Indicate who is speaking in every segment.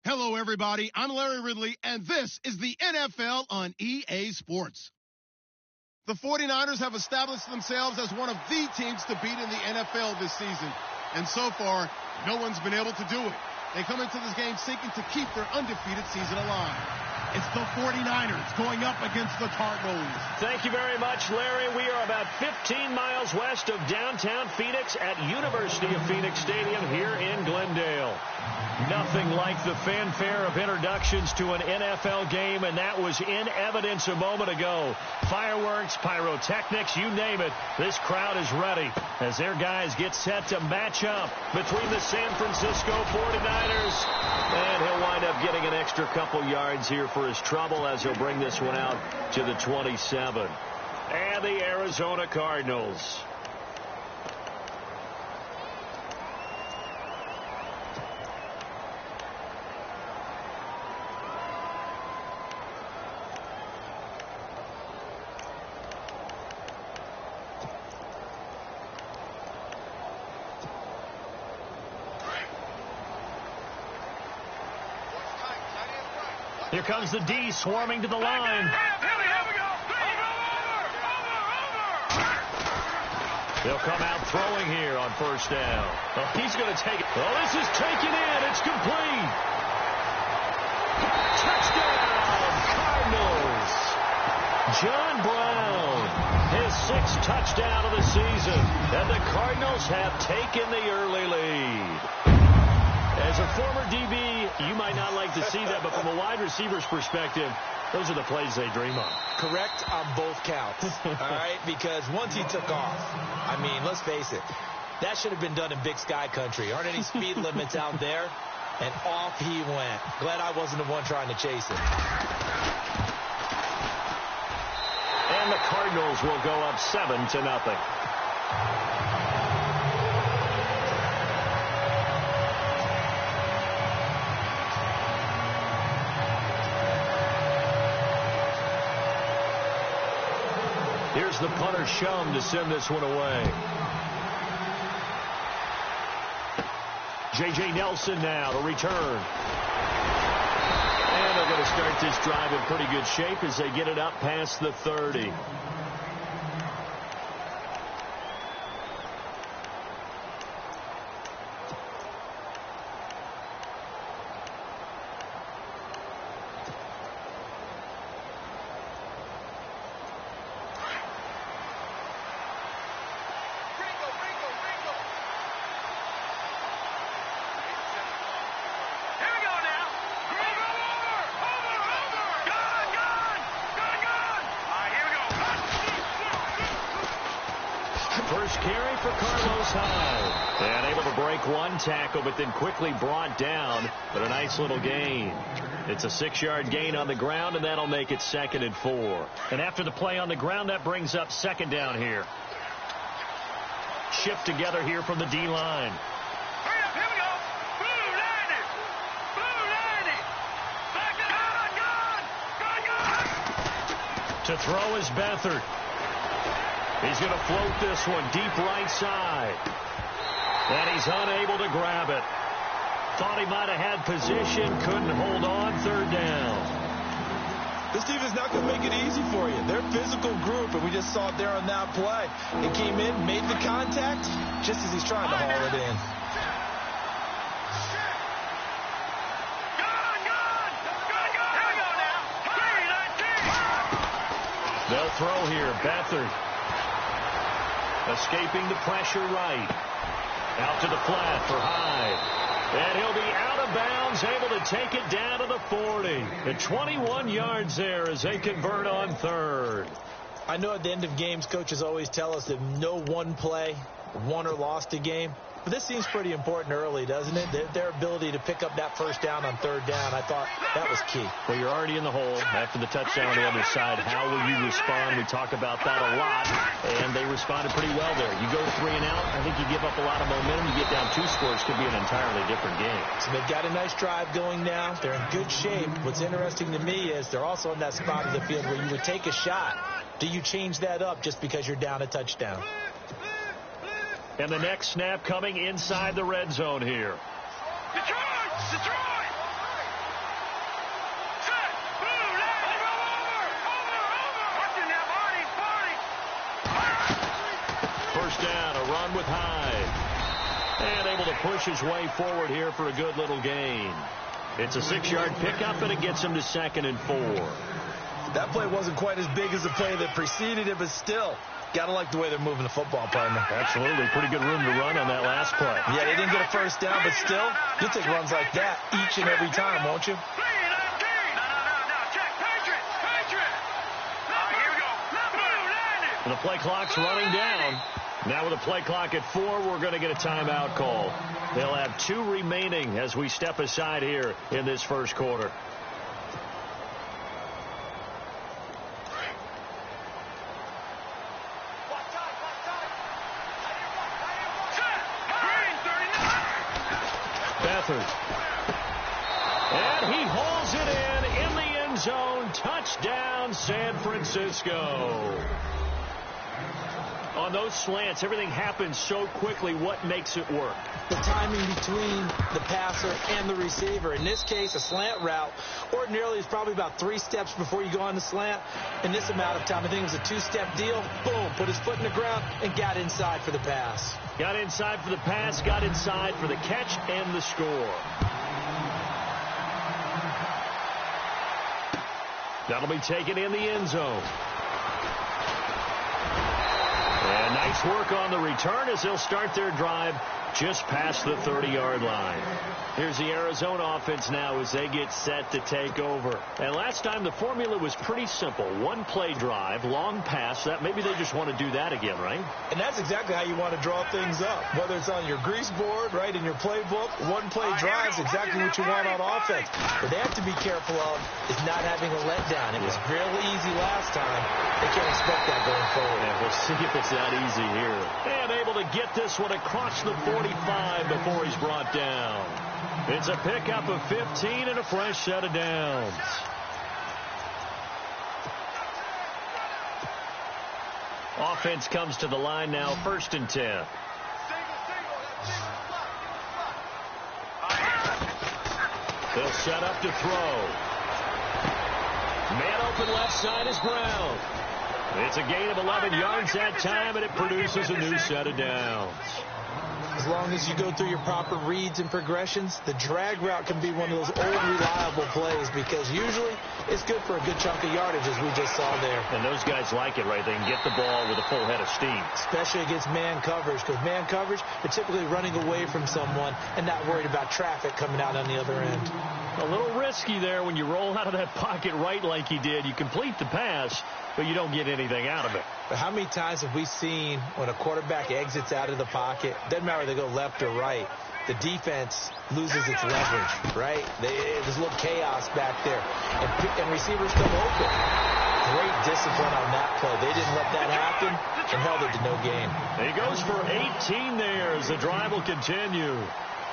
Speaker 1: Hello, everybody. I'm Larry Ridley, and this is the NFL on EA Sports. The 49ers have established themselves as one of the teams to beat in the NFL this season, and so far, no one's been able to do it. They come into this game seeking to keep their undefeated season alive. It's the 49ers going up against the Cardinals.
Speaker 2: Thank you very much, Larry. We are about 15 miles west of downtown Phoenix at University of Phoenix Stadium here in Glendale. Nothing like the fanfare of introductions to an NFL game, and that was in evidence a moment ago. Fireworks, pyrotechnics, you name it. This crowd is ready as their guys get set to match up between the San Francisco 49ers. And he'll wind up getting an extra couple yards here for his trouble as he'll bring this one out to the 27. And the Arizona Cardinals. Here comes the D swarming to the line. They'll come out throwing here on first down. Oh, he's going to take it. Oh, this is taken in. It's complete. Touchdown, Cardinals. John Brown, his 6th touchdown of the season. And the Cardinals have taken the early lead. As a former DB, you might not like to see that, but from a wide receiver's perspective, those are the plays they dream of.
Speaker 3: Correct on both counts, all right? Because once he took off, I mean, let's face it, that should have been done in Big Sky country. Aren't any speed limits out there? And off he went. Glad I wasn't the one trying to chase him.
Speaker 2: And the Cardinals will go up 7-0. Here's the punter Shum to send this one away. J.J. Nelson now to return. And they're going to start this drive in pretty good shape as they get it up past the 30. First carry for Carlos Hyde. And able to break one tackle, but then quickly brought down. But a nice little gain. It's a 6-yard gain on the ground, and that'll make it 2nd and 4. And after the play on the ground, that brings up 2nd down here. Shift together here from the D-line. To throw is Beathard. He's going to float this one deep right side. And he's unable to grab it. Thought he might have had position, couldn't hold on. 3rd down.
Speaker 3: This team is not going to make it easy for you. They're a physical group, and we just saw it there on that play. It came in, made the contact, just as he's trying to haul it in.
Speaker 2: They'll throw here. Beathard escaping the pressure right. Out to the flat for Hyde. And he'll be out of bounds, able to take it down to the 40. And 21 yards there as they convert on 3rd.
Speaker 3: I know at the end of games, coaches always tell us that no one play won or lost a game. But this seems pretty important early, doesn't it? Their ability to pick up that first down on 3rd down, I thought that was key.
Speaker 2: Well, you're already in the hole after the touchdown on the other side. How will you respond? We talk about that a lot, and they responded pretty well there. You go 3 and out, I think you give up a lot of momentum. You get down 2 scores, could be an entirely different game.
Speaker 3: So they've got a nice drive going now. They're in good shape. What's interesting to me is they're also in that spot of the field where you would take a shot. Do you change that up just because you're down a touchdown?
Speaker 2: And the next snap coming inside the red zone here. one with Hyde. And able to push his way forward here for a good little gain. It's a 6-yard pickup, and it gets him to 2nd and 4.
Speaker 3: That play wasn't quite as big as the play that preceded it, but still, gotta like the way they're moving the football, partner.
Speaker 2: Absolutely. Pretty good room to run on that last play.
Speaker 3: Yeah, they didn't get a first down, but still, you'll take runs like that each and every time, won't you?
Speaker 2: The play clock's running down. Now with a play clock at 4, we're going to get a timeout call. They'll have 2 remaining as we step aside here in this first quarter. Beathard. And he hauls it in the end zone. Touchdown, San Francisco. On those slants, everything happens so quickly. What makes it work?
Speaker 3: The timing between the passer and the receiver. In this case, a slant route ordinarily is probably about 3 steps before you go on the slant. In this amount of time, I think it was a 2-step deal. Boom, put his foot in the ground and got inside for the pass.
Speaker 2: Got inside for the pass, got inside for the catch and the score. That'll be taken in the end zone. And nice work on the return as they'll start their drive just past the 30-yard line. Here's the Arizona offense now as they get set to take over. And last time the formula was pretty simple. 1-play drive, long pass. That maybe they just want to do that again, right?
Speaker 3: And that's exactly how you want to draw things up. Whether it's on your grease board, right, in your playbook, 1-play drive is exactly what you want on offense. What they have to be careful of is not having a letdown. It was real easy last time. They can't expect that going forward.
Speaker 2: Yeah, we'll see if it's that easy here. And able to get this one across the 45 before he's brought down. It's a pickup of 15 and a fresh set of downs. Offense comes to the line now, 1st and 10. They'll set up to throw. Man open left side is Brown. It's a gain of 11 yards that time, and it produces a new set of downs.
Speaker 3: As long as you go through your proper reads and progressions, the drag route can be one of those old reliable plays because usually it's good for a good chunk of yardage, as we just saw there.
Speaker 2: And those guys like it, right? They can get the ball with a full head of steam.
Speaker 3: Especially against man coverage, because man coverage, they're typically running away from someone and not worried about traffic coming out on the other end.
Speaker 2: A little risky there when you roll out of that pocket right like he did. You complete the pass, but you don't get anything out of it.
Speaker 3: But how many times have we seen when a quarterback exits out of the pocket, doesn't matter whether they go left or right, the defense loses its leverage, right? There's a little chaos back there, and receivers come open. Great discipline on that play. They didn't let that happen and held it to no gain.
Speaker 2: He goes for 18 there as the drive will continue.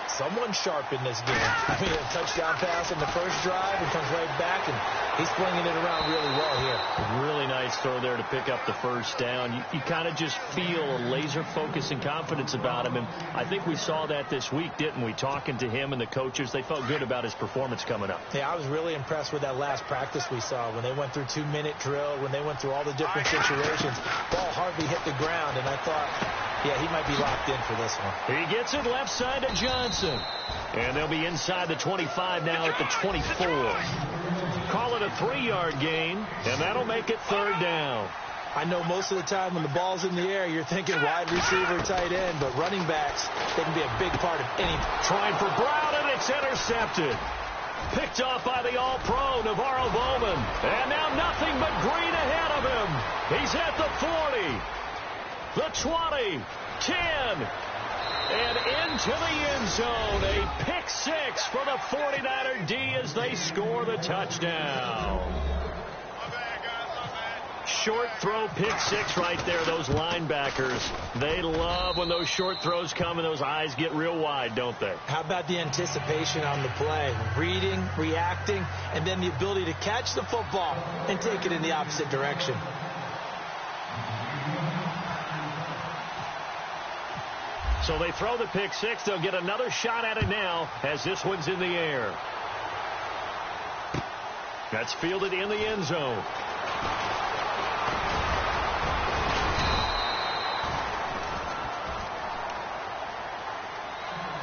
Speaker 3: Someone sharp in this game. I mean, a touchdown pass in the first drive and comes right back, and he's flinging it around really well here.
Speaker 2: Really nice throw there to pick up the first down. You kind of just feel a laser focus and confidence about him, and I think we saw that this week, didn't we? Talking to him and the coaches, they felt good about his performance coming up.
Speaker 3: Yeah, I was really impressed with that last practice we saw when they went through 2-minute drill, when they went through all the different situations. Ball hardly hit the ground, and I thought, yeah, he might be locked in for this one.
Speaker 2: He gets it left side to Johnson. And they'll be inside the 25 now at the 24. Call it a 3-yard gain, and that'll make it 3rd down.
Speaker 3: I know most of the time when the ball's in the air, you're thinking wide receiver, tight end, but running backs, they can be a big part of any.
Speaker 2: Trying for Brown, and it's intercepted. Picked off by the all-pro, Navarro Bowman. And now nothing but green ahead of him. He's at the 40, the 20, 10, and into the end zone. A pick 6 for the 49er D as they score the touchdown. Short throw, pick 6 right there. Those linebackers, they love when those short throws come and those eyes get real wide, don't they?
Speaker 3: How about the anticipation on the play? Reading, reacting, and then the ability to catch the football and take it in the opposite direction.
Speaker 2: So they throw the pick 6. They'll get another shot at it now as this one's in the air. That's fielded in the end zone.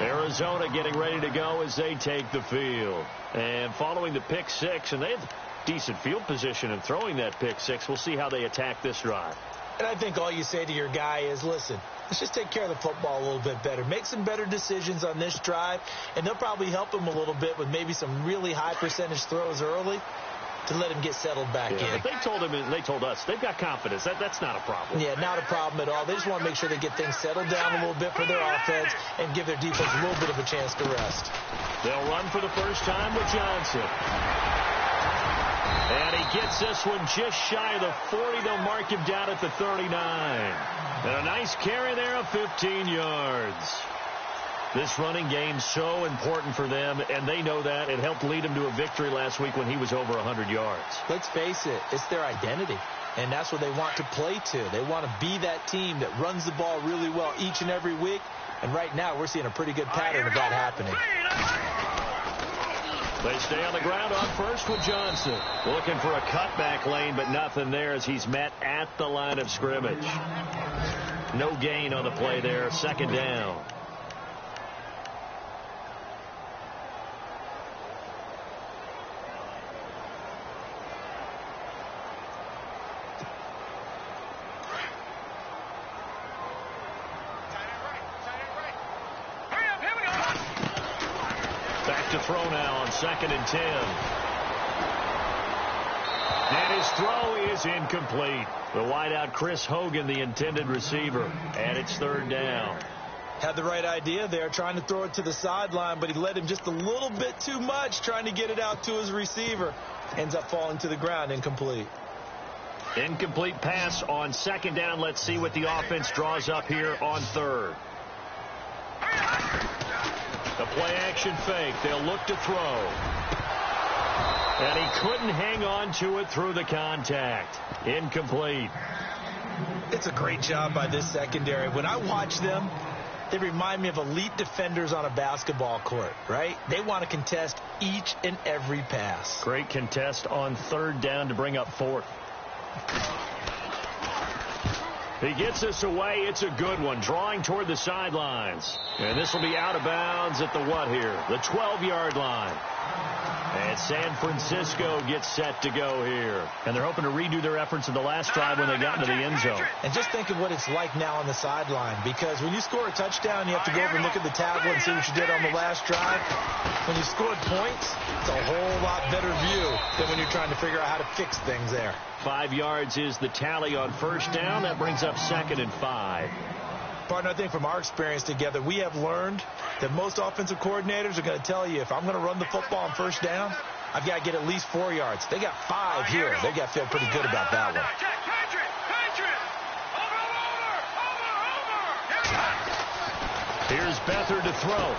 Speaker 2: Arizona getting ready to go as they take the field. And following the pick six, and they have decent field position in throwing that pick six. We'll see how they attack this drive.
Speaker 3: And I think all you say to your guy is, listen, let's just take care of the football a little bit better. Make some better decisions on this drive, and they'll probably help him a little bit with maybe some really high percentage throws early to let him get settled back in.
Speaker 2: But they told him, and they told us, they've got confidence. That's not a problem.
Speaker 3: Yeah, not a problem at all. They just want to make sure they get things settled down a little bit for their offense and give their defense a little bit of a chance to rest.
Speaker 2: They'll run for the first time with Johnson. And he gets this one just shy of the 40. They'll mark him down at the 39. And a nice carry there of 15 yards. This running game so important for them, and they know that. It helped lead them to a victory last week when he was over 100 yards.
Speaker 3: Let's face it, it's their identity, and that's what they want to play to. They want to be that team that runs the ball really well each and every week, and right now we're seeing a pretty good pattern of that happening.
Speaker 2: They stay on the ground on first with Johnson. Looking for a cutback lane, but nothing there as he's met at the line of scrimmage. No gain on the play there. Second down. To throw now on 2nd and 10. And his throw is incomplete. The wideout Chris Hogan, the intended receiver, and it's 3rd down.
Speaker 3: Had the right idea there, trying to throw it to the sideline, but he led him just a little bit too much, trying to get it out to his receiver. Ends up falling to the ground, incomplete.
Speaker 2: Incomplete pass on 2nd down. Let's see what the offense draws up here on 3rd. The play-action fake. They'll look to throw. And he couldn't hang on to it through the contact. Incomplete.
Speaker 3: It's a great job by this secondary. When I watch them, they remind me of elite defenders on a basketball court, right? They want to contest each and every pass.
Speaker 2: Great contest on 3rd down to bring up 4th. He gets this away. It's a good one. Drawing toward the sidelines. And this will be out of bounds at the what here? The 12-yard line. And San Francisco gets set to go here. And they're hoping to redo their efforts in the last drive when they got into the end zone.
Speaker 3: And just think of what it's like now on the sideline. Because when you score a touchdown, you have to go over and look at the tablet and see what you did on the last drive. When you scored points, it's a whole lot better view than when you're trying to figure out how to fix things there.
Speaker 2: 5 yards is the tally on 1st down. That brings up 2nd and 5.
Speaker 3: Partner, I think from our experience together, we have learned that most offensive coordinators are going to tell you, if I'm going to run the football on 1st down, I've got to get at least 4 yards. They got 5 here. They got to feel pretty good about that one.
Speaker 2: Here's Beathard to throw.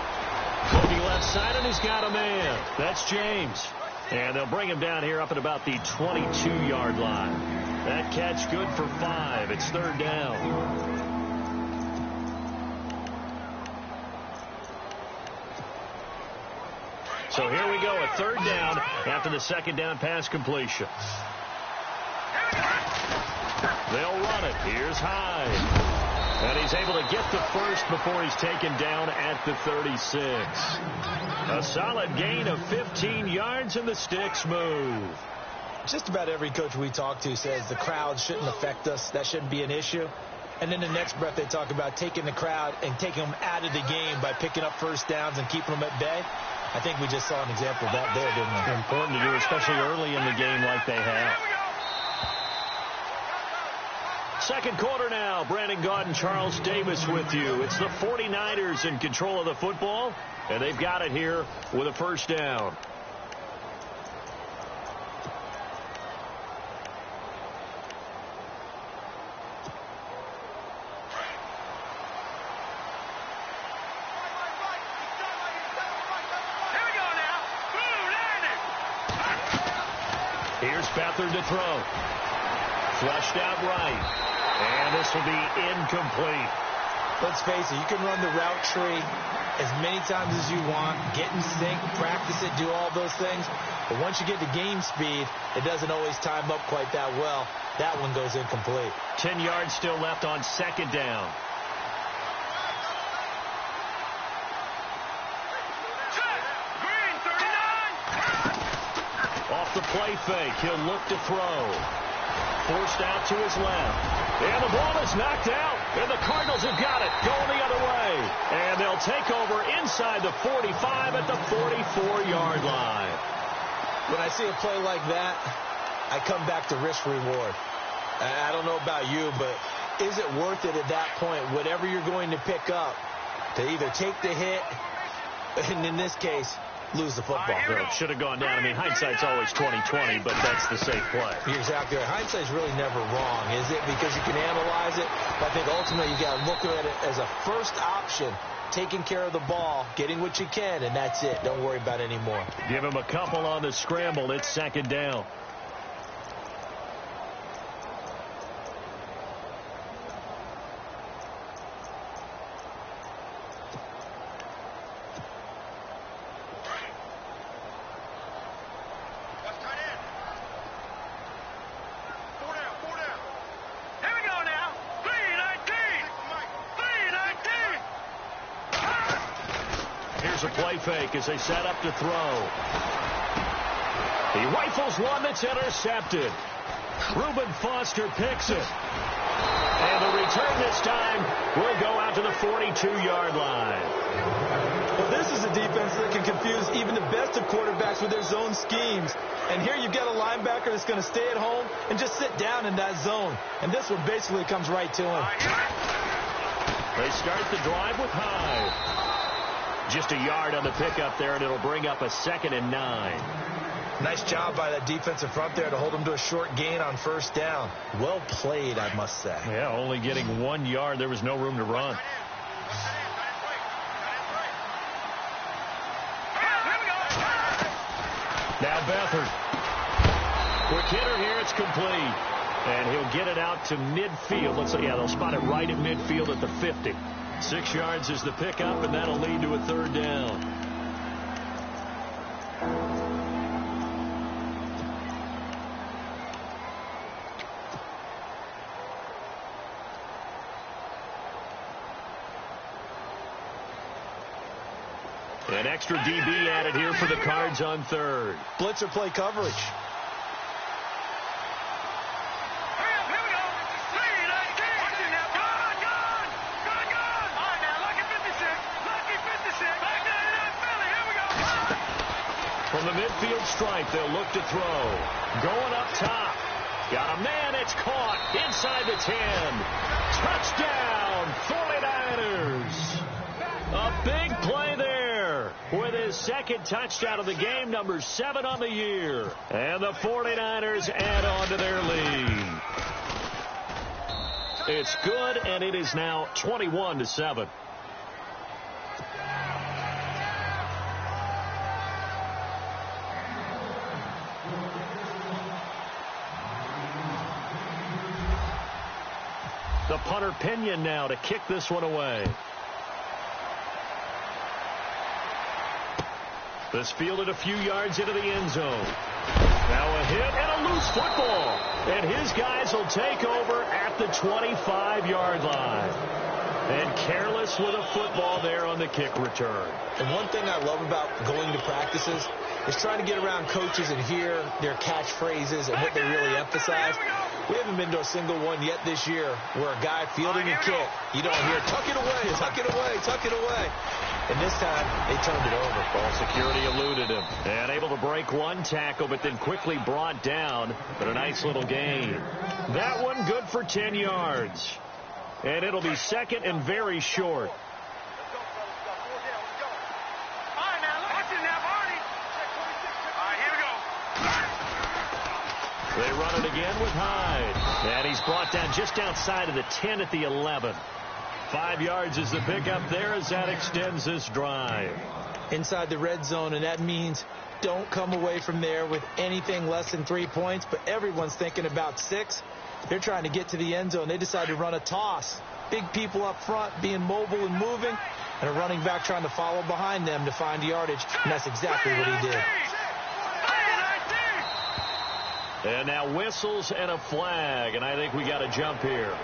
Speaker 2: Looking left side, and he's got a man. That's James. And they'll bring him down here up at about the 22-yard line. That catch good for 5. It's 3rd down. So here we go, a 3rd down after the 2nd down pass completion. They'll run it. Here's Hyde. And he's able to get the first before he's taken down at the 36. A solid gain of 15 yards, and the sticks move.
Speaker 3: Just about every coach we talk to says the crowd shouldn't affect us. That shouldn't be an issue. And then the next breath they talk about taking the crowd and taking them out of the game by picking up 1st downs and keeping them at bay. I think we just saw an example of that there, didn't we?
Speaker 2: Important to do, especially early in the game like they have. 2nd quarter now. Brandon Gaudin, Charles Davis with you. It's the 49ers in control of the football, and they've got it here with a 1st down. Here's Beathard to throw. Flushed out right. And this will be incomplete.
Speaker 3: Let's face it, you can run the route tree as many times as you want, get in sync, practice it, do all those things. But once you get to game speed, it doesn't always time up quite that well. That one goes incomplete.
Speaker 2: 10 yards still left on 2nd down. off the play fake. He'll look to throw. Forced out to his left. And the ball is knocked out. And the Cardinals have got it. Going the other way. And they'll take over inside the 45 at the 44-yard line.
Speaker 3: When I see a play like that, I come back to risk reward. I don't know about you, but is it worth it at that point, whatever you're going to pick up, to either take the hit, and in this case, lose the football?
Speaker 2: Well, should have gone down. I mean, hindsight's always 20/20, but that's the safe play.
Speaker 3: You're exactly right. Hindsight's really never wrong, is it? Because you can analyze it. But I think ultimately you got to look at it as a first option, taking care of the ball, getting what you can, and that's it. Don't worry about it anymore.
Speaker 2: Give him a couple on the scramble. It's second down. A play fake as they set up to throw. He rifles one that's intercepted. Reuben Foster picks it. And the return this time will go out to the 42-yard line.
Speaker 3: Well, this is a defense that can confuse even the best of quarterbacks with their zone schemes. And here you've got a linebacker that's going to stay at home and just sit down in that zone. And this one basically comes right to him.
Speaker 2: They start the drive with Hyde. Just a yard on the pickup there, and it'll bring up a 2nd and 9.
Speaker 3: Nice job by that defensive front there to hold him to a short gain on first down. Well played, I must say.
Speaker 2: Yeah, only getting 1 yard. There was no room to run. Now Beathard. Quick hitter here. It's complete. And he'll get it out to midfield. Let's see. Yeah, they'll spot it right at midfield at the 50. 6 yards is the pickup, and that'll lead to a 3rd down. An extra DB added here for the Cards on 3rd.
Speaker 3: Blitzer play coverage.
Speaker 2: From the midfield stripe, they'll look to throw. Going up top. Got a man. It's caught inside the 10. Touchdown, 49ers. A big play there with his 2nd touchdown of the game, number 7 on the year. And the 49ers add on to their lead. It's good, and it is now 21-7. The punter Pinion now to kick this one away. This fielded a few yards into the end zone. Now a hit and a loose football. And his guys will take over at the 25-yard line. And careless with a football there on the kick return.
Speaker 3: And one thing I love about going to practices is trying to get around coaches and hear their catchphrases and what they really emphasize. We haven't been to a single one yet this year where a guy fielding a kick, you don't hear, tuck it away, tuck it away, tuck it away. And this time, they turned it over.
Speaker 2: Ball security eluded him. And able to break one tackle, but then quickly brought down. But a nice little gain. That one good for 10 yards. And it'll be 2nd and very short. They run it again with Hyde. And he's brought down just outside of the 10 at the 11. 5 yards is the pickup there as that extends this drive.
Speaker 3: Inside the red zone, and that means don't come away from there with anything less than 3 points. But everyone's thinking about 6. They're trying to get to the end zone. They decide to run a toss. Big people up front being mobile and moving, and a running back trying to follow behind them to find yardage. And that's exactly what he did.
Speaker 2: And now whistles and a flag, and I think we got a jump here.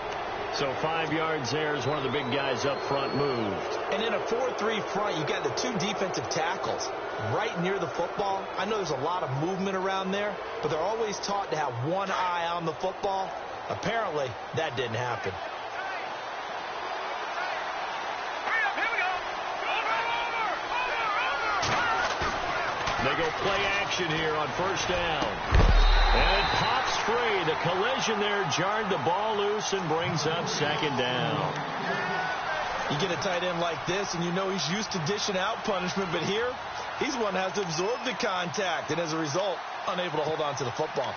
Speaker 2: So 5 yards there as one of the big guys up front moved.
Speaker 3: And in a 4-3 front, you got the two defensive tackles right near the football. I know there's a lot of movement around there, but they're always taught to have one eye on the football. Apparently, that didn't happen.
Speaker 2: They go play action here on first down. And it pops free. The collision there jarred the ball loose and brings up second down.
Speaker 3: You get a tight end like this, and you know he's used to dishing out punishment, but here, he's one that has to absorb the contact, and as a result, unable to hold on to the football.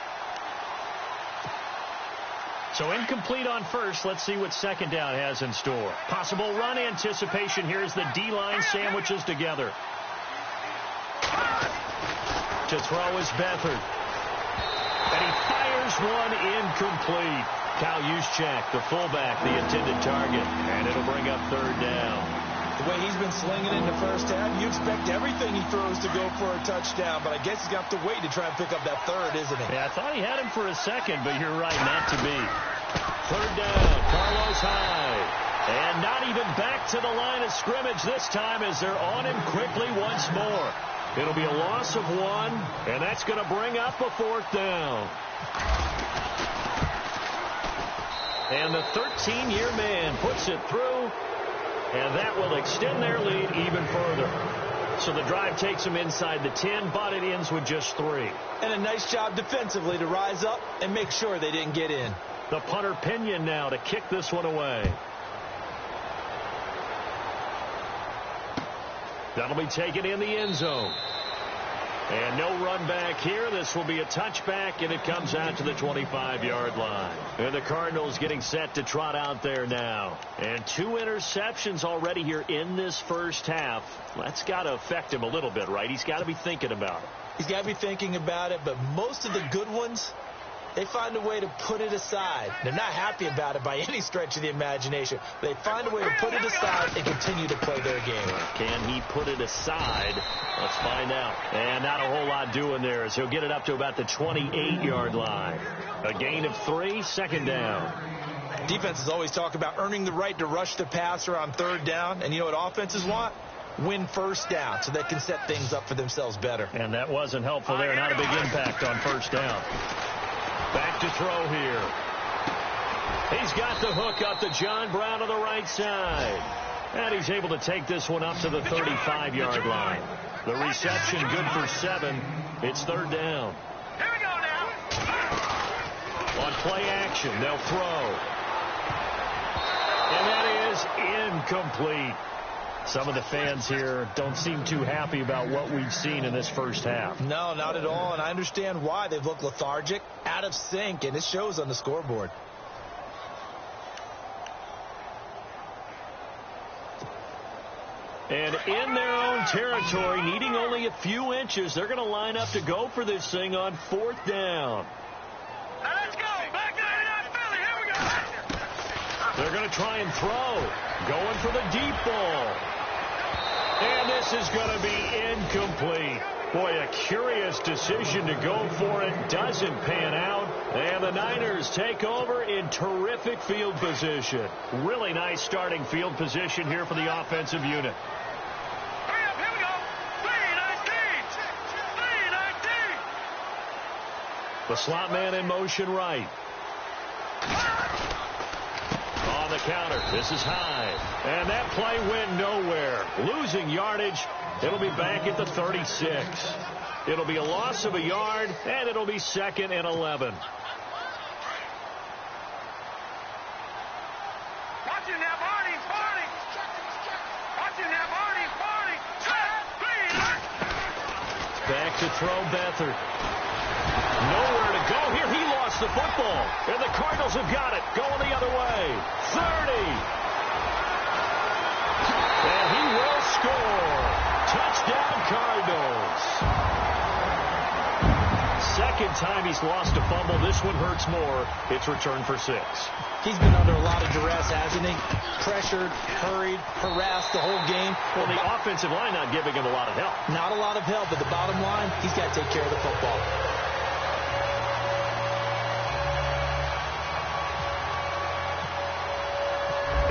Speaker 2: So incomplete on first. Let's see what second down has in store. Possible run anticipation here as the D-line sandwiches together. To throw is Beathard. And he fires one incomplete. Kyle Juszczyk, the fullback, the intended target. And it'll bring up third down.
Speaker 3: The way he's been slinging in the first half, you expect everything he throws to go for a touchdown. But I guess he's got to wait to try and pick up that third, isn't he?
Speaker 2: Yeah, I thought he had him for a second, but you're right, not to be. Third down, Carlos Hyde. And not even back to the line of scrimmage this time as they're on him quickly once more. It'll be a loss of one, and that's going to bring up a fourth down. And the 13-year man puts it through, and that will extend their lead even further. So the drive takes them inside the 10, but it ends with just 3.
Speaker 3: And a nice job defensively to rise up and make sure they didn't get in.
Speaker 2: The punter Pinion now to kick this one away. That'll be taken in the end zone. And no run back here. This will be a touchback, and it comes out to the 25-yard line. And the Cardinals getting set to trot out there now. And 2 interceptions already here in this first half. That's got to affect him a little bit, right? He's got to be thinking about it.
Speaker 3: He's got to be thinking about it, but most of the good ones, they find a way to put it aside. They're not happy about it by any stretch of the imagination. They find a way to put it aside and continue to play their game.
Speaker 2: Can he put it aside? Let's find out. And not a whole lot doing there as he'll get it up to about the 28-yard line. A gain of 3, second down.
Speaker 3: Defenses always talk about earning the right to rush the passer on third down. And you know what offenses want? Win first down so they can set things up for themselves better.
Speaker 2: And that wasn't helpful there. Not a big impact on first down. Back to throw here. He's got the hook up to John Brown on the right side. And he's able to take this one up to the 35-yard line. The reception good for 7. It's third down.
Speaker 4: Here we go now.
Speaker 2: On play action, they'll throw. And that is incomplete. Some of the fans here don't seem too happy about what we've seen in this first half.
Speaker 3: No, not at all, and I understand why. They've looked lethargic, out of sync, and it shows on the scoreboard.
Speaker 2: And in their own territory, needing only a few inches, they're going to line up to go for this thing on fourth down.
Speaker 4: Now let's go. Back to 99 Philly. Here we go.
Speaker 2: They're going to try and throw. Going for the deep ball. And this is going to be incomplete. Boy, a curious decision to go for it. Doesn't pan out. And the Niners take over in terrific field position. Really nice starting field position here for the offensive unit.
Speaker 4: Hurry up. Here we go. 3-19. 3-19.
Speaker 2: The slot man in motion right. On the counter, this is Hyde. And that play went nowhere. Losing yardage. It'll be back at the 36. It'll be a loss of a yard, and it'll be 2nd and 11.
Speaker 4: Watch it now, Barney. Barney. Watch it now, Barney. Barney.
Speaker 2: Back to throw Beathard. Nowhere to go here. He lost the football. And the Cardinals have got it. Going the other way. 30. And he will score. Touchdown, Cardinals. Second time he's lost a fumble. This one hurts more. It's returned for 6.
Speaker 3: He's been under a lot of duress, hasn't he? Pressured, hurried, harassed the whole game.
Speaker 2: Well, the offensive line not giving him a lot of help.
Speaker 3: Not a lot of help, but the bottom line, he's got to take care of the football.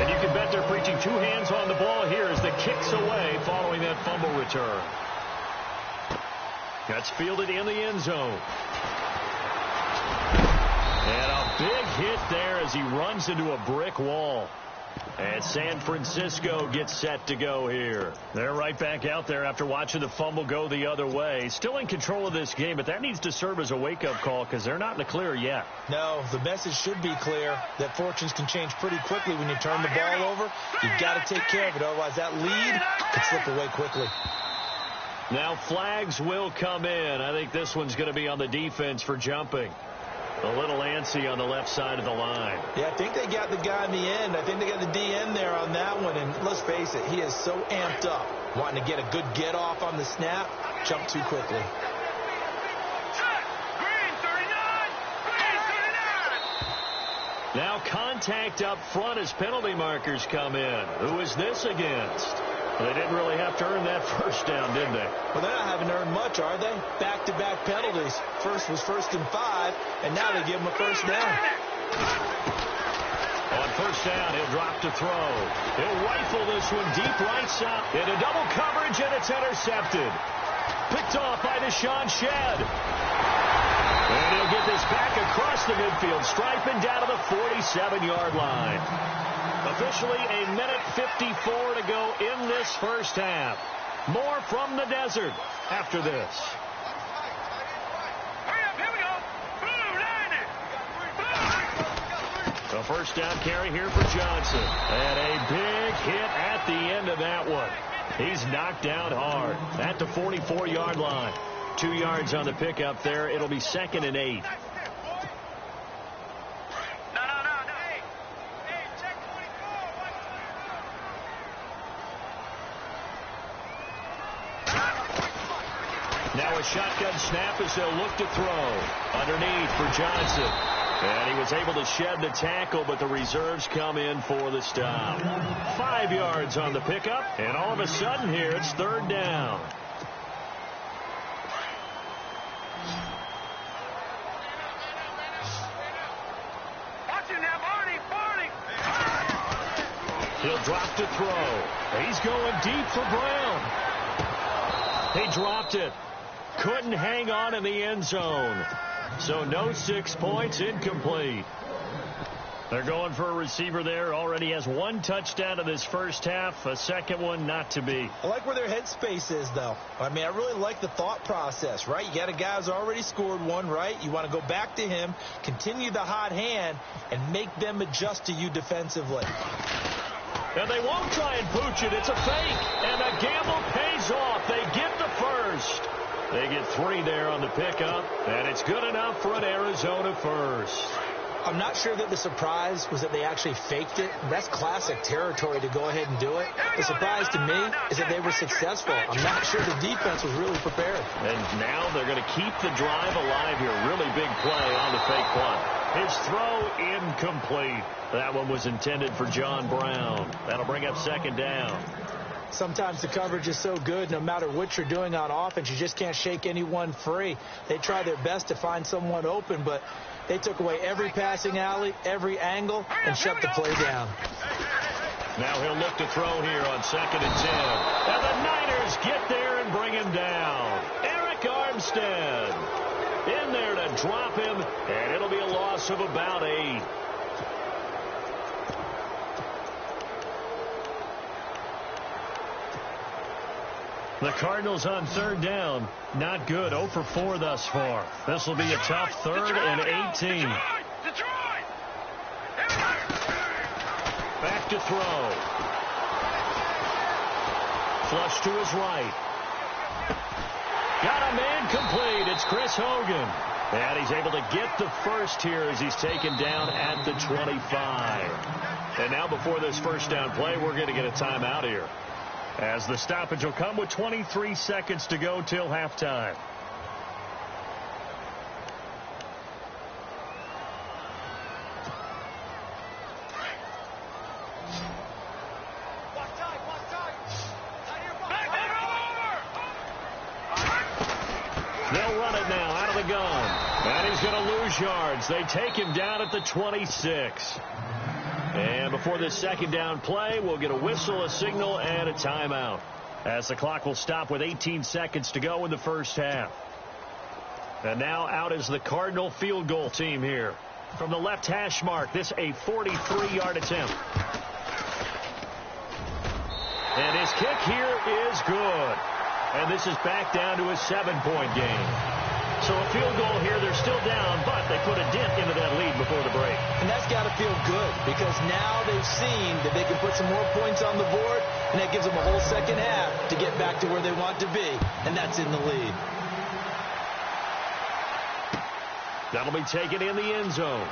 Speaker 2: And you can bet they're preaching two hands on the ball here as the kick's away following that fumble return. That's fielded in the end zone. And a big hit there as he runs into a brick wall. And San Francisco gets set to go here. They're right back out there after watching the fumble go the other way. Still in control of this game, but that needs to serve as a wake-up call because they're not in the clear yet.
Speaker 3: No, the message should be clear that fortunes can change pretty quickly when you turn the ball over. You've got to take care of it, otherwise that lead could slip away quickly.
Speaker 2: Now flags will come in. I think this one's going to be on the defense for jumping. A little antsy on the left side of the line.
Speaker 3: Yeah, I think they got the guy in the end. I think they got the DN there on that one. And let's face it, he is so amped up, wanting to get a good get off on the snap, jump too quickly.
Speaker 2: Now contact up front as penalty markers come in. Who is this against? They didn't really have to earn that first down, did they?
Speaker 3: Well, they're not having to earn much, are they? Back-to-back penalties. First was 1st and 5, and now they give him a first down.
Speaker 2: On first down, he'll drop to throw. He'll rifle this one deep right side. Into double coverage, and it's intercepted. Picked off by Deshaun Shedd. And he'll get this back across the midfield, striping down to the 47-yard line. Officially a minute 54 to go in this first half. More from the desert after this. A first down carry here for Johnson. And a big hit at the end of that one. He's knocked down hard at the 44-yard line. 2 yards on the pickup there. It'll be 2nd and 8. Now a shotgun snap as they'll look to throw. Underneath for Johnson. And he was able to shed the tackle, but the reserves come in for the stop. 5 yards on the pickup, and all of a sudden here it's 3rd down. He'll drop to throw. He's going deep for Brown. He dropped it. Couldn't hang on in the end zone. So no 6 points, incomplete. They're going for a receiver there. Already has 1 touchdown in this first half. A second one not to be.
Speaker 3: I like where their headspace is, though. I mean, I really like the thought process, right? You got a guy who's already scored one, right? You want to go back to him, continue the hot hand, and make them adjust to you defensively.
Speaker 2: And they won't try and pooch it. It's a fake. And the gamble pays off. They get the first. They get 3 there on the pickup. And it's good enough for an Arizona first.
Speaker 3: I'm not sure that the surprise was that they actually faked it. That's classic territory to go ahead and do it. The surprise to me is that they were successful. I'm not sure the defense was really prepared.
Speaker 2: And now they're going to keep the drive alive here. Really big play on the fake punt. His throw incomplete. That one was intended for John Brown. That'll bring up 2nd down.
Speaker 3: Sometimes the coverage is so good, no matter what you're doing on offense, you just can't shake anyone free. They try their best to find someone open, but they took away every passing alley, every angle, and shut the play down.
Speaker 2: Now he'll look to throw here on 2nd and 10. And the Niners get there and bring him down. Eric Armstead in there to drop him, and it'll be a loss of about 8. The Cardinals on 3rd down. Not good. 0 for 4 thus far. This will be a tough 3rd and 18. Back to throw. Flush to his right. Got a man complete. It's Chris Hogan. And he's able to get the first here as he's taken down at the 25. And now before this first down play, we're going to get a timeout here, as the stoppage will come with 23 seconds to go till halftime. They'll run it now out of the gun. And he's going to lose yards. They take him down at the 26. And before this second down play, we'll get a whistle, a signal, and a timeout, as the clock will stop with 18 seconds to go in the first half. And now out is the Cardinal field goal team here. From the left hash mark, this a 43-yard attempt. And his kick here is good. And this is back down to a 7-point game. So a field goal here, they're still down, but they put a dent into that lead before the break.
Speaker 3: And that's got to feel good, because now they've seen that they can put some more points on the board, and that gives them a whole second half to get back to where they want to be, and that's in the lead.
Speaker 2: That'll be taken in the end zone.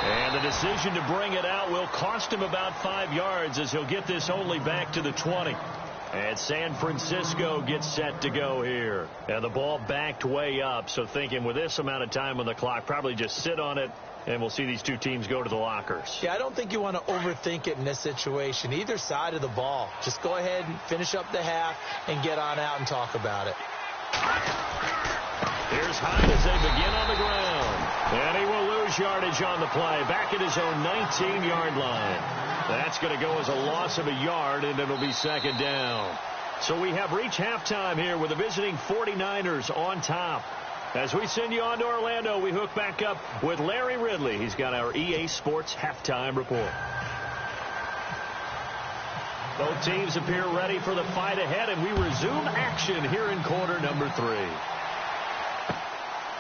Speaker 2: And the decision to bring it out will cost him about 5 yards, as he'll get this only back to the 20. And San Francisco gets set to go here. And the ball backed way up, so thinking with this amount of time on the clock, probably just sit on it, and we'll see these two teams go to the lockers.
Speaker 3: Yeah, I don't think you want to overthink it in this situation. Either side of the ball. Just go ahead and finish up the half and get on out and talk about it.
Speaker 2: Here's Hyde as they begin on the ground. And he will lose yardage on the play, back at his own 19-yard line. That's going to go as a loss of a yard, and it'll be second down. So we have reached halftime here with the visiting 49ers on top. As we send you on to Orlando, we hook back up with Larry Ridley. He's got our EA Sports halftime report. Both teams appear ready for the fight ahead, and we resume action here in quarter number 3.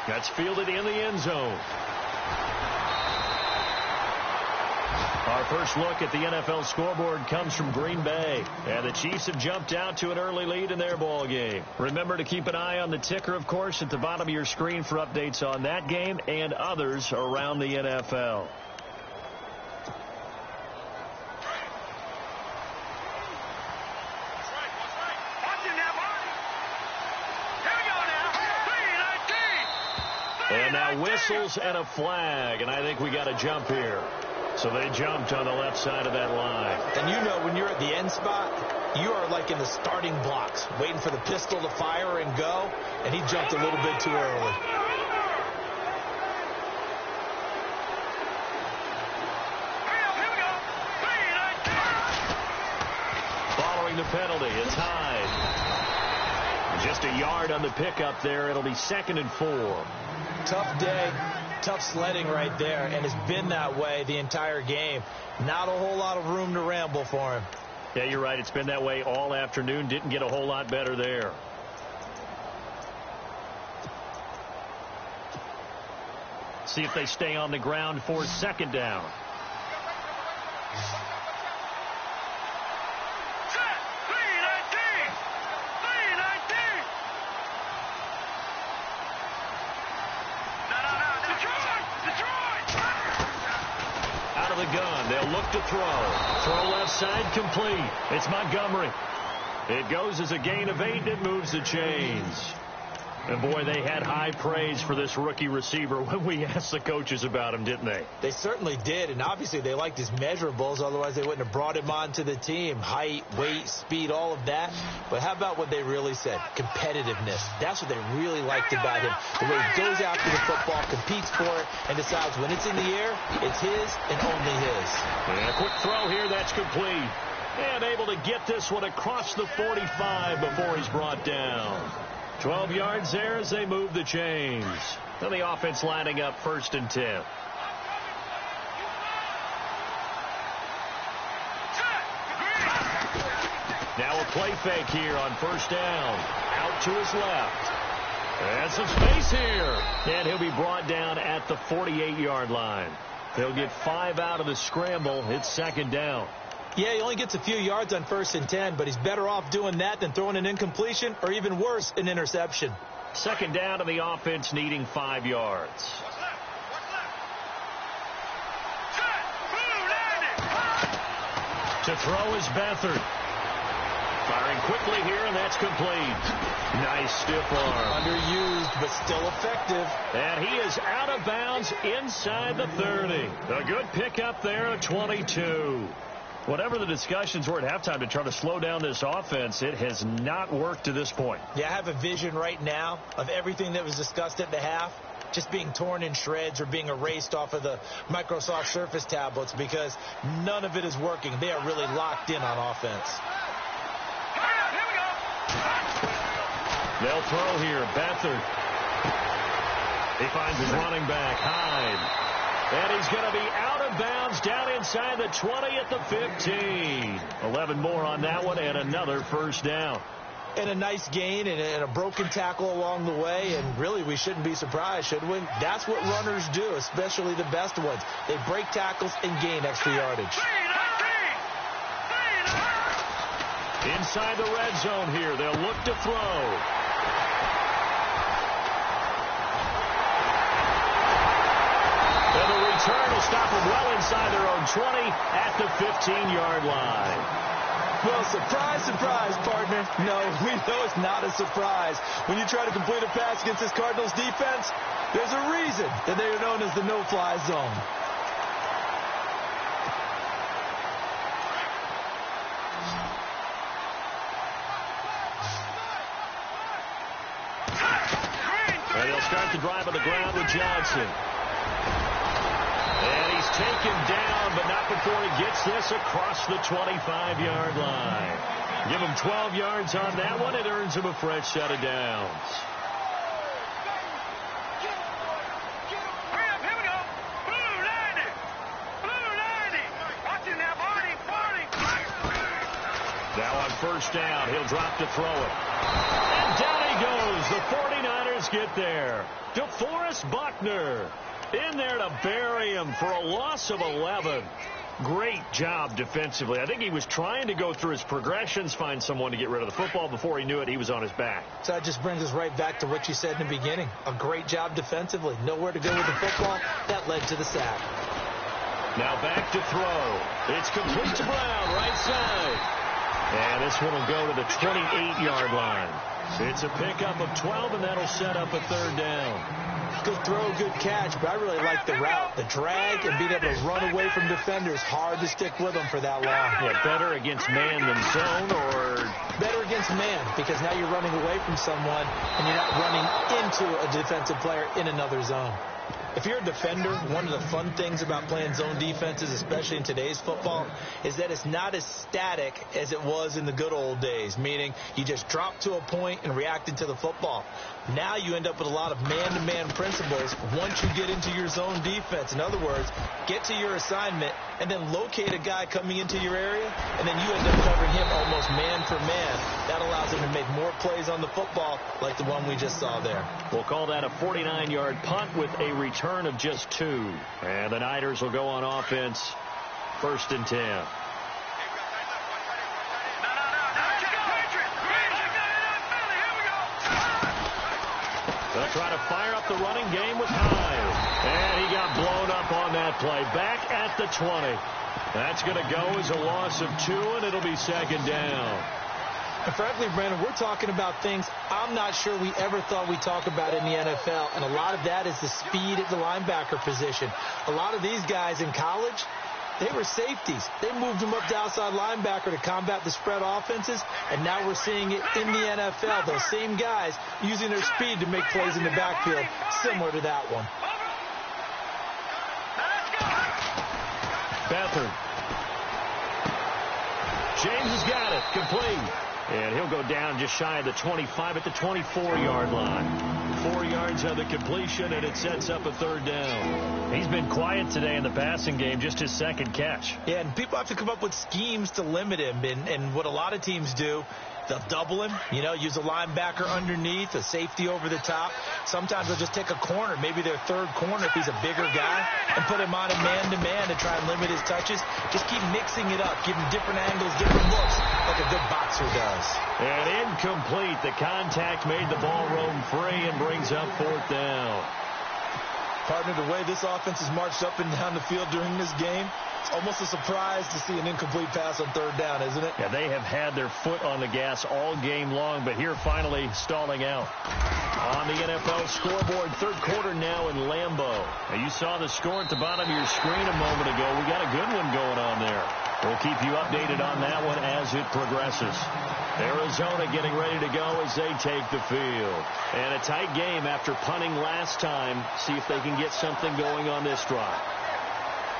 Speaker 2: That's fielded in the end zone. Our first look at the NFL scoreboard comes from Green Bay. And the Chiefs have jumped out to an early lead in their ball game. Remember to keep an eye on the ticker, of course, at the bottom of your screen for updates on that game and others around the NFL. And now whistles and a flag, and I think we got a jump here. So they jumped on the left side of that line.
Speaker 3: And you know, when you're at the end spot, you are like in the starting blocks, waiting for the pistol to fire and go, and he jumped a little bit too early.
Speaker 2: Following the penalty, it's Hyde. Just a yard on the pickup there. It'll be 2nd and 4.
Speaker 3: Tough day, tough sledding right there, and it's been that way the entire game. Not a whole lot of room to ramble for him.
Speaker 2: Yeah, you're right. It's been that way all afternoon. Didn't get a whole lot better there. See if they stay on the ground for second down. The gun. They'll look to throw. Throw left side complete. It's Montgomery. It goes as a gain of 8. It moves the chains. And, boy, they had high praise for this rookie receiver when we asked the coaches about him, didn't they?
Speaker 3: They certainly did, and obviously they liked his measurables. Otherwise, they wouldn't have brought him onto the team. Height, weight, speed, all of that. But how about what they really said? Competitiveness. That's what they really liked about him. The way he goes after the football, competes for it, and decides when it's in the air, it's his and only his.
Speaker 2: And a quick throw here. That's complete. And able to get this one across the 45 before he's brought down. 12 yards there as they move the chains. And the offense lining up 1st and 10. Now a play fake here on 1st down. Out to his left. And some space here. And he'll be brought down at the 48-yard line. They'll get 5 out of the scramble. It's 2nd down.
Speaker 3: Yeah, he only gets a few yards on 1st and 10, but he's better off doing that than throwing an incompletion or even worse, an interception.
Speaker 2: 2nd down and the offense needing 5 yards. To throw is Beathard. Firing quickly here, and that's complete. Nice stiff arm.
Speaker 3: Underused, but still effective.
Speaker 2: And he is out of bounds inside the 30. A good pickup there at 22. Whatever the discussions were at halftime to try to slow down this offense, it has not worked to this point.
Speaker 3: Yeah, I have a vision right now of everything that was discussed at the half. just being torn in shreds or being erased off of the Microsoft Surface tablets because none of it is working. They are really locked in on offense.
Speaker 2: They'll throw here. Beathard. He finds his running back, Hyde. And he's going to be out of bounds down inside the 20 at the 15. 11 more on that one and another first down.
Speaker 3: And a nice gain and a broken tackle along the way. And really, we shouldn't be surprised, should we? That's what runners do, especially the best ones. They break tackles and gain extra yardage.
Speaker 2: Inside the red zone here. They'll look to throw. And the return will stop them well inside their own 20 at the 15-yard line.
Speaker 3: Well, surprise, surprise, partner. No, we know it's not a surprise. When you try to complete a pass against this Cardinals defense, there's a reason that they are known as the no-fly zone.
Speaker 2: And they'll start the drive on the ground with Johnson. And he's taken down, but not before he gets this across the 25-yard line. Give him 12 yards on that one. It earns him a fresh set of downs.
Speaker 4: Here we go. Blue 90. Blue 90. Watching that Barney.
Speaker 2: Now on first down, he'll drop to throw it. And down he goes. The 49ers get there. DeForest Buckner in there to bury him for a loss of 11. Great job defensively. I think he was trying to go through his progressions, find someone to get rid of the football. Before he knew it, he was on his back.
Speaker 3: So that just brings us right back to what you said in the beginning. A great job defensively. Nowhere to go with the football. That led to the sack.
Speaker 2: Now back to throw. It's complete to Brown, right side. And this one will go to the 28-yard line. It's a pickup of 12, and that'll set up a third down.
Speaker 3: Good throw, good catch, but I really like the route. The drag and being able to run away from defenders. Hard to stick with them for that long.
Speaker 2: Yeah, better against man than zone, or
Speaker 3: better against man, because now you're running away from someone and you're not running into a defensive player in another zone. If you're a defender, one of the fun things about playing zone defenses, especially in today's football, is that it's not as static as it was in the good old days, meaning you just drop to a point and reacted to the football. Now you end up with a lot of man-to-man principles once you get into your zone defense. In other words, get to your assignment and then locate a guy coming into your area, and then you end up covering him almost man for man. That allows him to make more plays on the football like the one we just saw there.
Speaker 2: We'll call that a 49-yard punt with a return of just 2. And the Niners will go on offense, 1st and 10. They'll try to fire up the running game with Hyde. And he got blown up on that play. Back at the 20. That's going to go as a loss of 2, and it'll be 2nd down.
Speaker 3: And frankly, Brandon, we're talking about things I'm not sure we ever thought we'd talk about in the NFL. And a lot of that is the speed at the linebacker position. A lot of these guys in college, they were safeties. They moved them up to outside linebacker to combat the spread offenses, and now we're seeing it in the NFL. Those same guys using their speed to make plays in the backfield, similar to that one.
Speaker 2: Beathard. James has got it. Complete. And he'll go down just shy of the 25 at the 24-yard line. 4 yards on the completion, and it sets up a 3rd down. He's been quiet today in the passing game, just his 2nd catch.
Speaker 3: Yeah, and people have to come up with schemes to limit him. And what a lot of teams do, they'll double him, use a linebacker underneath, a safety over the top. Sometimes they'll just take a corner, maybe their 3rd corner if he's a bigger guy, and put him on a man-to-man to try and limit his touches. Just keep mixing it up, give him different angles, different looks, like a good boxer does.
Speaker 2: And incomplete. The contact made the ball roam free and brings up 4th down.
Speaker 3: Partner, the way this offense has marched up and down the field during this game, it's almost a surprise to see an incomplete pass on 3rd down, isn't it?
Speaker 2: Yeah, they have had their foot on the gas all game long, but here finally stalling out. On the NFL scoreboard, 3rd quarter now in Lambeau. Now, you saw the score at the bottom of your screen a moment ago. We got a good one going on there. We'll keep you updated on that one as it progresses. Arizona getting ready to go as they take the field. And a tight game after punting last time. See if they can get something going on this drive.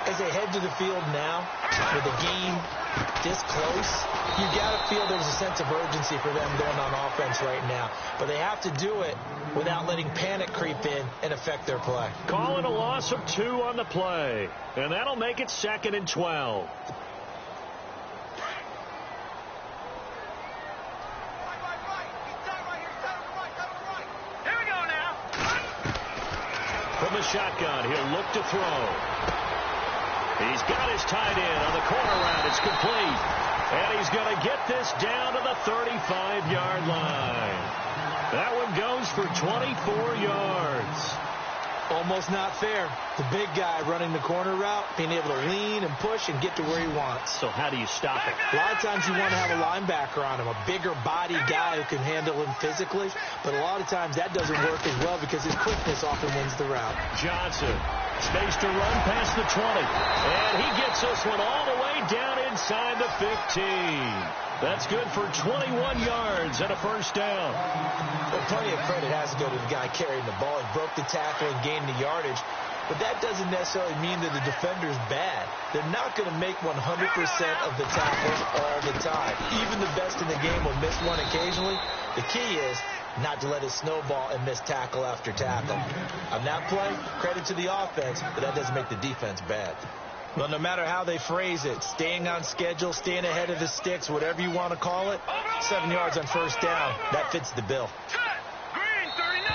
Speaker 3: As they head to the field now, with the game this close, you got to feel there's a sense of urgency for them going on offense right now. But they have to do it without letting panic creep in and affect their play.
Speaker 2: Call it a loss of 2 on the play. And that'll make it 2nd and 12. From the shotgun, he'll look to throw. He's got his tight end on the corner route. It's complete. And he's going to get this down to the 35-yard line. That one goes for 24 yards.
Speaker 3: Almost not fair. The big guy running the corner route, being able to lean and push and get to where he wants.
Speaker 2: So how do you stop it?
Speaker 3: A lot of times you want to have a linebacker on him, a bigger body guy who can handle him physically. But a lot of times that doesn't work as well because his quickness often wins the route.
Speaker 2: Johnson, space to run past the 20. And he gets this one all the way down inside the 15. That's good for 21 yards and a first down.
Speaker 3: Well, plenty of credit has to go to the guy carrying the ball. He broke the tackle and gained the yardage. But that doesn't necessarily mean that the defender's bad. They're not going to make 100% of the tackles all the time. Even the best in the game will miss one occasionally. The key is not to let it snowball and miss tackle after tackle. On that play, credit to the offense, but that doesn't make the defense bad. Well, no matter how they phrase it, staying on schedule, staying ahead of the sticks, whatever you want to call it, 7 yards on first down, that fits the bill.
Speaker 4: Green 39!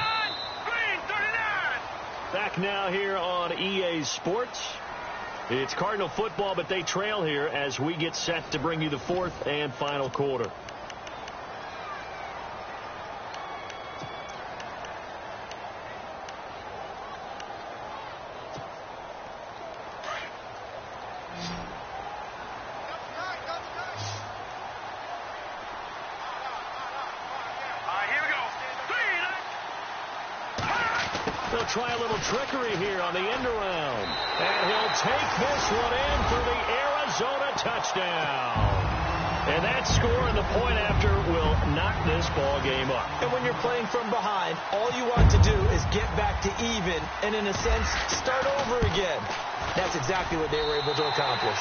Speaker 4: Green 39!
Speaker 2: Back now here on EA Sports. It's Cardinal football, but they trail here as we get set to bring you the 4th and final quarter. They'll try a little trickery here on the end around. And he'll take this one in for the Arizona touchdown. And that score and the point after will knock this ball game up.
Speaker 3: And when you're playing from behind, all you want to do is get back to even and, in a sense, start over again. That's exactly what they were able to accomplish.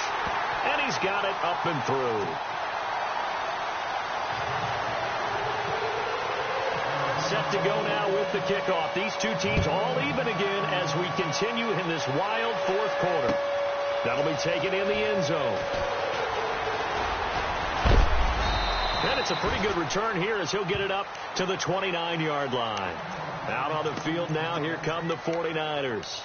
Speaker 2: And he's got it up and through. Set to go now with the kickoff. These two teams all even again as we continue in this wild 4th quarter. That'll be taken in the end zone. And it's a pretty good return here as he'll get it up to the 29-yard line. Out on the field now, here come the 49ers.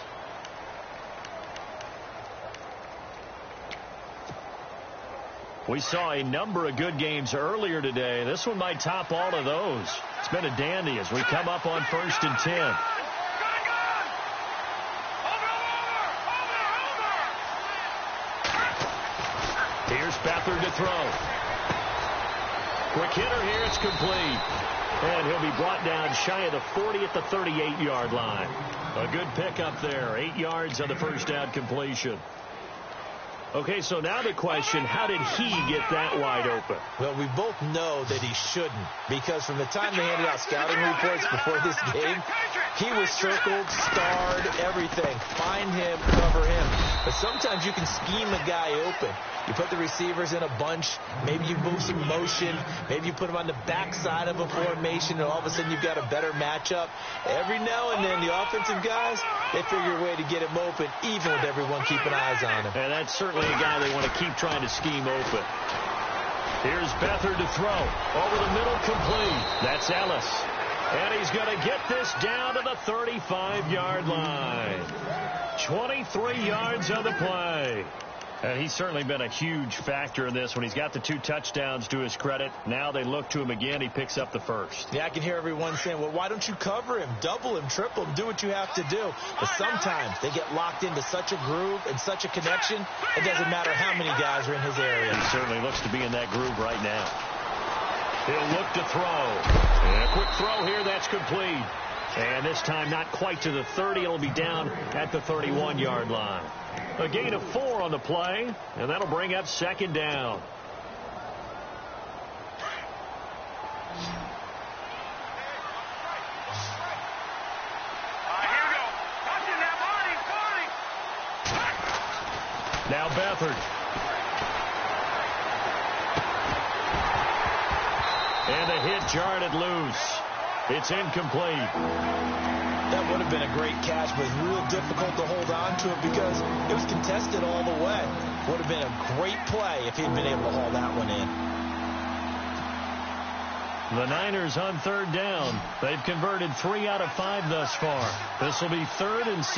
Speaker 2: We saw a number of good games earlier today. This one might top all of those. It's been a dandy as we come up on 1st and 10. Here's Beathard to throw. Quick hitter here. It's complete. And he'll be brought down shy of the 40 at the 38-yard line. A good pickup there. 8 yards on the first down completion. Okay, so now the question, how did he get that wide open?
Speaker 3: Well, we both know that he shouldn't, because from the time they handed out scouting reports before this game, he was circled, starred, everything. Find him, cover him. But sometimes you can scheme a guy open. You put the receivers in a bunch. Maybe you move some motion. Maybe you put them on the backside of a formation, and all of a sudden you've got a better matchup. Every now and then, the offensive guys, they figure a way to get him open, even with everyone keeping eyes on him.
Speaker 2: And that's certainly a guy they want to keep trying to scheme open. Here's Beathard to throw. Over the middle, complete. That's Ellis. And he's going to get this down to the 35-yard line. 23 yards on the play. And he's certainly been a huge factor in this when he's got the 2 touchdowns to his credit. Now they look to him again. He picks up the first.
Speaker 3: Yeah, I can hear everyone saying, well, why don't you cover him, double him, triple him, do what you have to do. But sometimes they get locked into such a groove and such a connection, it doesn't matter how many guys are in his area.
Speaker 2: He certainly looks to be in that groove right now. He'll look to throw. And a quick throw here, that's complete. And this time not quite to the 30. It'll be down at the 31-yard line. A gain of 4 on the play, and that'll bring up second down. Now Beathard. And a hit jarred it loose. It's incomplete.
Speaker 3: That would have been a great catch, but it's real difficult to hold on to it because it was contested all the way. Would have been a great play if he'd been able to haul that one in.
Speaker 2: The Niners on third down. They've converted 3 out of 5 thus far. This will be 3rd and 6.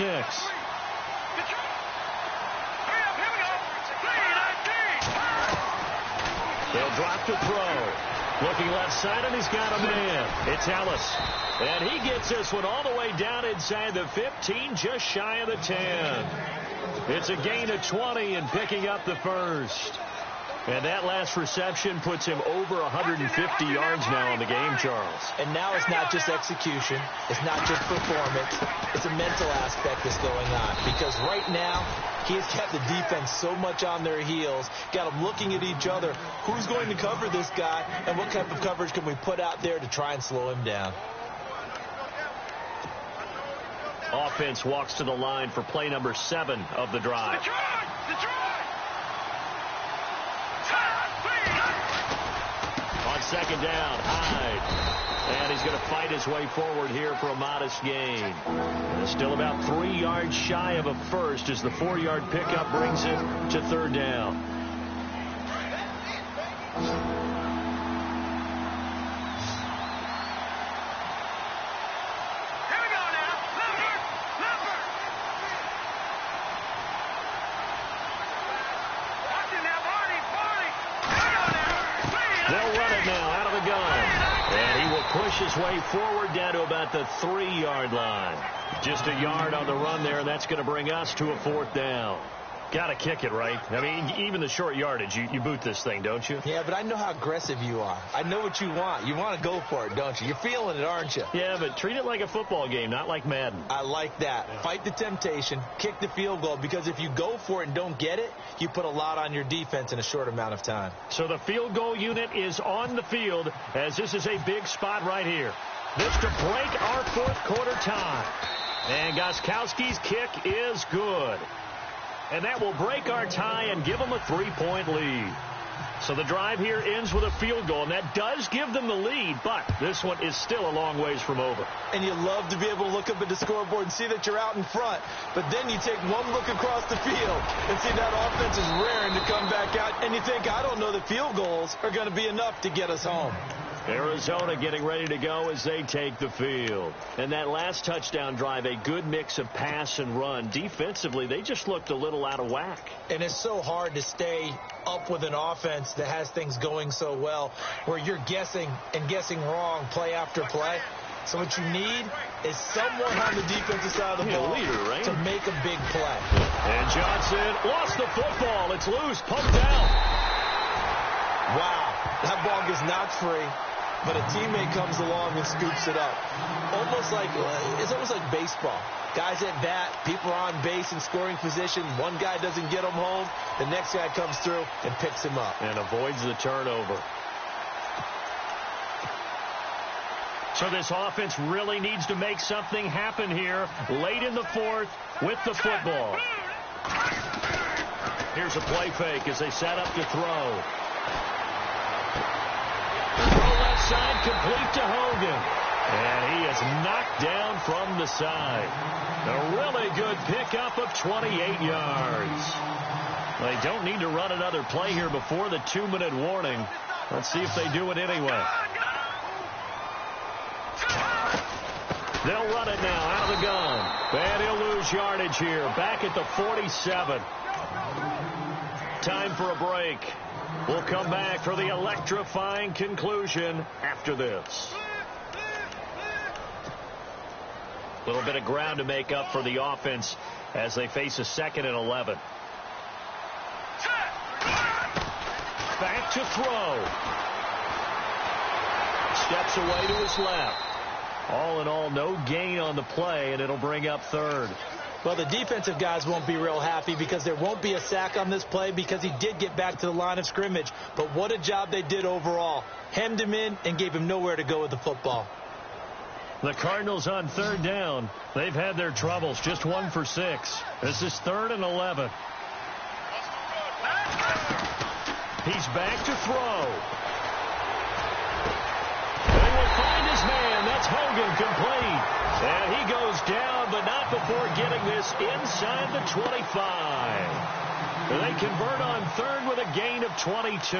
Speaker 2: They'll drop to throw. Looking left side, and he's got a man. It's Ellis. And he gets this one all the way down inside the 15, just shy of the 10. It's a gain of 20 and picking up the first. And that last reception puts him over 150 yards now in the game, Charles.
Speaker 3: And now it's not just execution. It's not just performance. It's a mental aspect that's going on. Because right now, he has kept the defense so much on their heels, got them looking at each other. Who's going to cover this guy, and what type of coverage can we put out there to try and slow him down?
Speaker 2: Offense walks to the line for play number 7 of the drive. On second down, Hyde. And he's going to fight his way forward here for a modest gain. And still about 3 yards shy of a first as the 4-yard pickup brings him to third down. Push his way forward down to about the 3-yard line. Just a yard on the run there, and that's going to bring us to a 4th down. Got to kick it, right? I mean, even the short yardage, you boot this thing, don't you?
Speaker 3: Yeah, but I know how aggressive you are. I know what you want. You want to go for it, don't you? You're feeling it, aren't you?
Speaker 2: Yeah, but treat it like a football game, not like Madden.
Speaker 3: I like that. Fight the temptation, kick the field goal, because if you go for it and don't get it, you put a lot on your defense in a short amount of time.
Speaker 2: So the field goal unit is on the field as this is a big spot right here. This to break our 4th quarter tie. And Gostkowski's kick is good. And that will break our tie and give them a 3-point lead. So the drive here ends with a field goal, and that does give them the lead, but this one is still a long ways from over.
Speaker 3: And you love to be able to look up at the scoreboard and see that you're out in front, but then you take one look across the field and see that offense is raring to come back out, and you think, I don't know that field goals are going to be enough to get us home.
Speaker 2: Arizona getting ready to go as they take the field. And that last touchdown drive, a good mix of pass and run. Defensively, they just looked a little out of whack.
Speaker 3: And it's so hard to stay up with an offense that has things going so well, where you're guessing and guessing wrong play after play. So what you need is someone on the defensive side of the ball to make a big play.
Speaker 2: And Johnson lost the football. It's loose, pumped out.
Speaker 3: Wow, that ball gets knocked free. But a teammate comes along and scoops it up. It's almost like baseball. Guys at bat, people are on base in scoring position. One guy doesn't get him home. The next guy comes through and picks him up.
Speaker 2: And avoids the turnover. So this offense really needs to make something happen here late in the 4th with the football. Here's a play fake as they set up to throw. Side complete to Hogan. And he is knocked down from the side. A really good pickup of 28 yards. They don't need to run another play here before the 2-minute warning. Let's see if they do it anyway. They'll run it now out of the gun. And he'll lose yardage here. Back at the 47. Time for a break. We'll come back for the electrifying conclusion after this. A little bit of ground to make up for the offense as they face a 2nd and 11. Back to throw. Steps away to his left. All in all, no gain on the play, and it'll bring up third.
Speaker 3: Well, the defensive guys won't be real happy because there won't be a sack on this play because he did get back to the line of scrimmage. But what a job they did overall. Hemmed him in and gave him nowhere to go with the football.
Speaker 2: The Cardinals on third down. They've had their troubles. Just 1 for 6. This is 3rd and 11. He's back to throw. They will find his man. That's Hogan, complete. And he goes down, but not before getting this inside the 25. They convert on third with a gain of 22.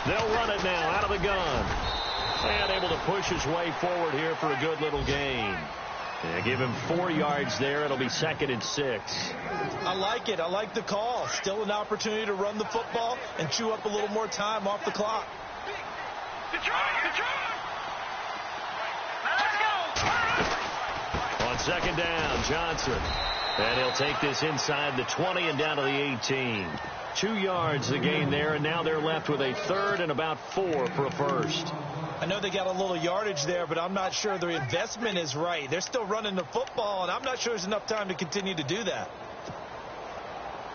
Speaker 2: They'll run it now out of the gun. And able to push his way forward here for a good little gain. Yeah, give him 4 yards there. It'll be 2nd and 6.
Speaker 3: I like it. I like the call. Still an opportunity to run the football and chew up a little more time off the clock.
Speaker 2: On 2nd down, Johnson. And he'll take this inside the 20 and down to the 18. 2 yards the gain there, and now they're left with a 3rd and about 4 for a 1st.
Speaker 3: I know they got a little yardage there, but I'm not sure the investment is right. They're still running the football, and I'm not sure there's enough time to continue to do that.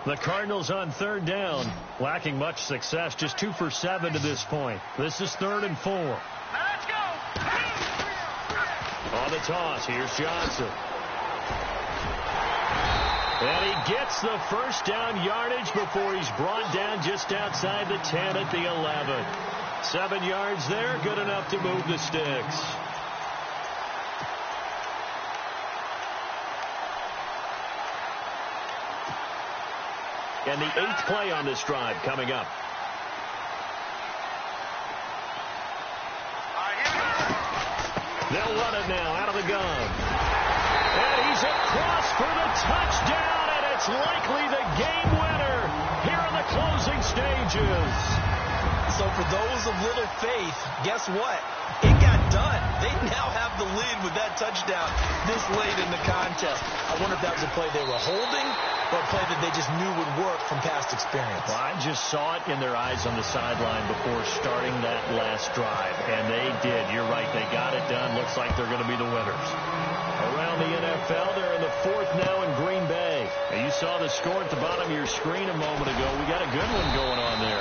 Speaker 2: The Cardinals on 3rd down, lacking much success, just 2 for 7 to this point. This is 3rd and 4.
Speaker 4: Let's go.
Speaker 2: On the toss, here's Johnson. And he gets the first down yardage before he's brought down just outside the 10 at the 11. 7 yards there, good enough to move the sticks. And the 8th play on this drive coming up. They'll run it now out of the gun. And he's across for the touchdown, and it's likely the game winner here in the closing stages.
Speaker 3: So for those of little faith, guess what? It got done. They now have the lead with that touchdown this late in the contest. I wonder if that was a play they were holding or a play that they just knew would work from past experience.
Speaker 2: Well, I just saw it in their eyes on the sideline before starting that last drive, and they did. You're right. They got it done. Looks like they're going to be the winners. Around the NFL, they're in the 4th now in Green Bay. And you saw the score at the bottom of your screen a moment ago. We got a good one going on there.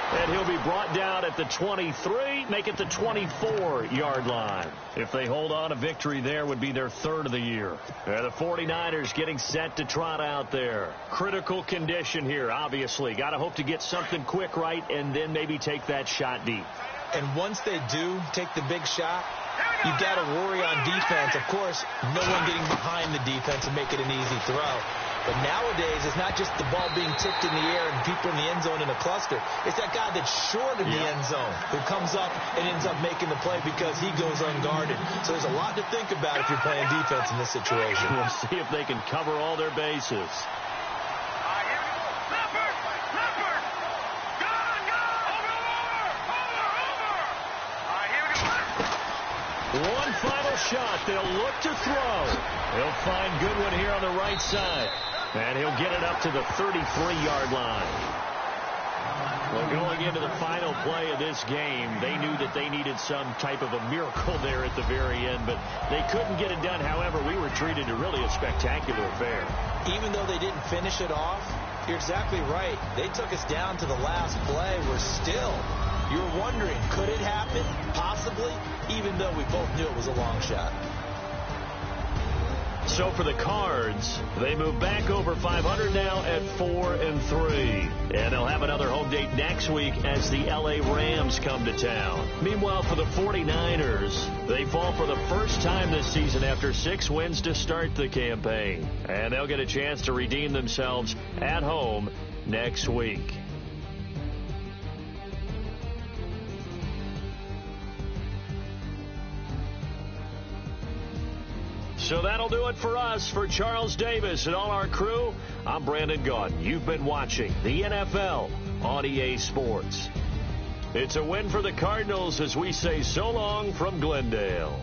Speaker 2: And he'll be brought down at the 23, make it the 24-yard line. If they hold on, a victory there would be their 3rd of the year. The 49ers getting set to trot out there. Critical condition here, obviously. Got to hope to get something quick right and then maybe take that shot deep.
Speaker 3: And once they do take the big shot, you've got to worry on defense. Of course, no one getting behind the defense and make it an easy throw. But nowadays, it's not just the ball being tipped in the air and people in the end zone in a cluster. It's that guy that's short of the end zone who comes up and ends up making the play because he goes unguarded. So there's a lot to think about if you're playing defense in this situation.
Speaker 2: We'll see if they can cover all their bases. One final shot. They'll look to throw. He'll find Goodwin here on the right side. And he'll get it up to the 33-yard line. Well, going into the final play of this game, they knew that they needed some type of a miracle there at the very end, but they couldn't get it done. However, we were treated to really a spectacular affair.
Speaker 3: Even though they didn't finish it off, you're exactly right. They took us down to the last play. You're wondering, could it happen? Possibly, even though we both knew it was a long shot.
Speaker 2: So for the Cards, they move back over 500 now at 4-3. And they'll have another home date next week as the LA Rams come to town. Meanwhile, for the 49ers, they fall for the first time this season after 6 wins to start the campaign. And they'll get a chance to redeem themselves at home next week. So that'll do it for us. For Charles Davis and all our crew, I'm Brandon Gaudin. You've been watching the NFL on EA Sports. It's a win for the Cardinals as we say so long from Glendale.